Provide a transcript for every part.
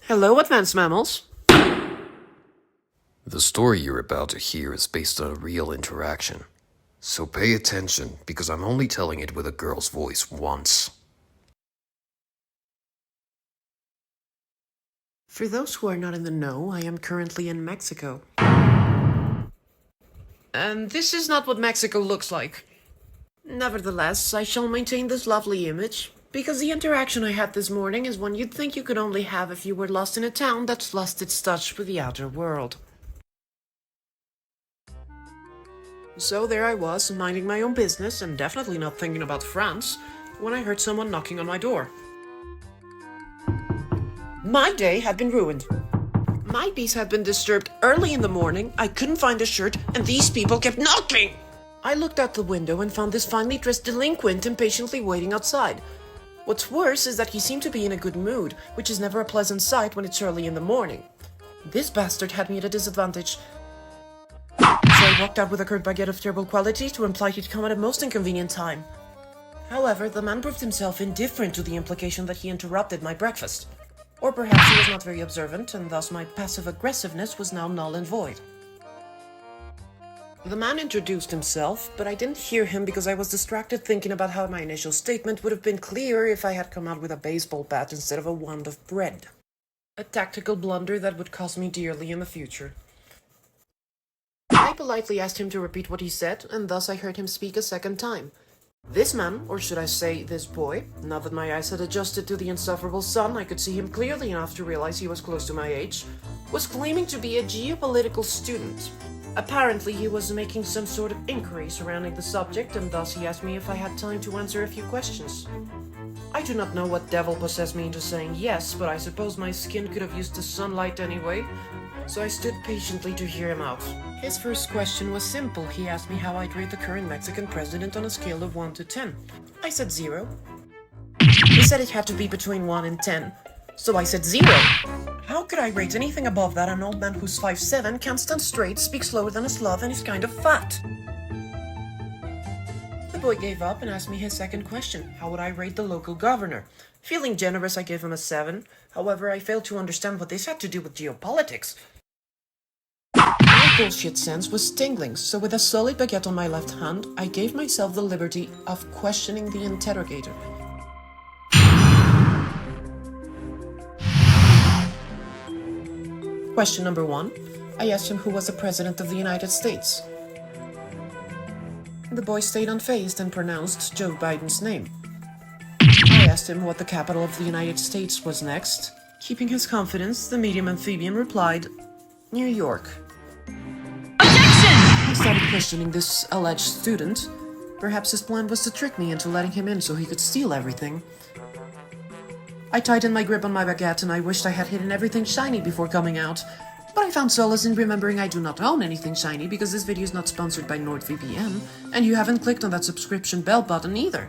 Hello, advanced mammals. The story you're about to hear is based on a real interaction. So pay attention, because I'm only telling it with a girl's voice once. For those who are not in the know, I am currently in Mexico. And this is not what Mexico looks like. Nevertheless, I shall maintain this lovely image, because the interaction I had this morning is one you'd think you could only have if you were lost in a town that's lost its touch with the outer world. So there I was, minding my own business and definitely not thinking about France, when I heard someone knocking on my door. My day had been ruined. My peace had been disturbed early in the morning, I couldn't find a shirt, and these people kept knocking! I looked out the window and found this finely dressed delinquent impatiently waiting outside. What's worse is that he seemed to be in a good mood, which is never a pleasant sight when it's early in the morning. This bastard had me at a disadvantage. So I walked out with a curt baguette of terrible quality to imply he'd come at a most inconvenient time. However, the man proved himself indifferent to the implication that he interrupted my breakfast. Or perhaps he was not very observant, and thus my passive aggressiveness was now null and void. The man introduced himself, but I didn't hear him because I was distracted thinking about how my initial statement would have been clearer if I had come out with a baseball bat instead of a wand of bread. A tactical blunder that would cost me dearly in the future. I politely asked him to repeat what he said, and thus I heard him speak a second time. This man, or should I say this boy, now that my eyes had adjusted to the insufferable sun, I could see him clearly enough to realize he was close to my age, was claiming to be a geopolitical student. Apparently he was making some sort of inquiry surrounding the subject, and thus he asked me if I had time to answer a few questions. I do not know what devil possessed me into saying yes, but I suppose my skin could have used the sunlight anyway, so I stood patiently to hear him out. His first question was simple. He asked me how I'd rate the current Mexican president on a scale of 1 to 10. I said 0. He said it had to be between 1 and 10, so I said 0. How could I rate anything above that an old man who's 5'7", can't stand straight, speaks slower than a Slav, and is kind of fat? The boy gave up and asked me his second question. How would I rate the local governor? Feeling generous, I gave him a 7. However, I failed to understand what this had to do with geopolitics. My bullshit sense was tingling, so with a solid baguette on my left hand, I gave myself the liberty of questioning the interrogator. Question number 1. I asked him who was the President of the United States. The boy stayed unfazed and pronounced Joe Biden's name. I asked him what the capital of the United States was next. Keeping his confidence, the medium amphibian replied, New York. Objection! I started questioning this alleged student. Perhaps his plan was to trick me into letting him in so he could steal everything. I tightened my grip on my baguette and I wished I had hidden everything shiny before coming out. But I found solace in remembering I do not own anything shiny because this video is not sponsored by NordVPN, and you haven't clicked on that subscription bell button either.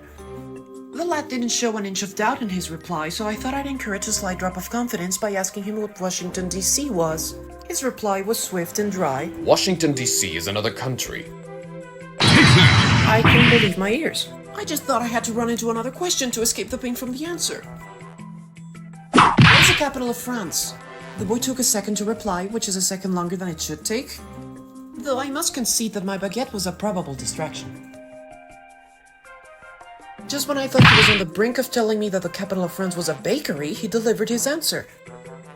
The lad didn't show an inch of doubt in his reply, so I thought I'd encourage a slight drop of confidence by asking him what Washington, D.C. was. His reply was swift and dry. Washington, D.C. is another country. I couldn't believe my ears. I just thought I had to run into another question to escape the pain from the answer. What is the capital of France? The boy took a second to reply, which is a second longer than it should take. Though I must concede that my baguette was a probable distraction. Just when I thought he was on the brink of telling me that the capital of France was a bakery, he delivered his answer.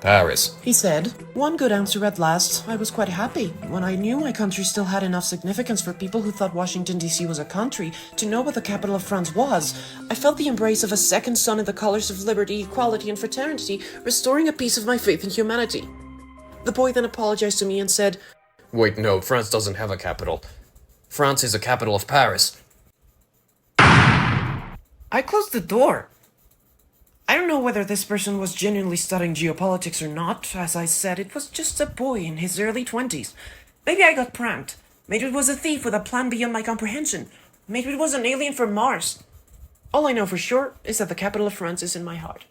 Paris. He said, one good answer at last. I was quite happy. When I knew my country still had enough significance for people who thought Washington, D.C. was a country to know what the capital of France was, I felt the embrace of a second sun in the colors of liberty, equality, and fraternity, restoring a piece of my faith in humanity. The boy then apologized to me and said, Wait, no, France doesn't have a capital. France is the capital of Paris. I closed the door. I don't know whether this person was genuinely studying geopolitics or not. As I said, it was just a boy in his early 20s. Maybe I got pranked. Maybe it was a thief with a plan beyond my comprehension. Maybe it was an alien from Mars. All I know for sure is that the capital of France is in my heart.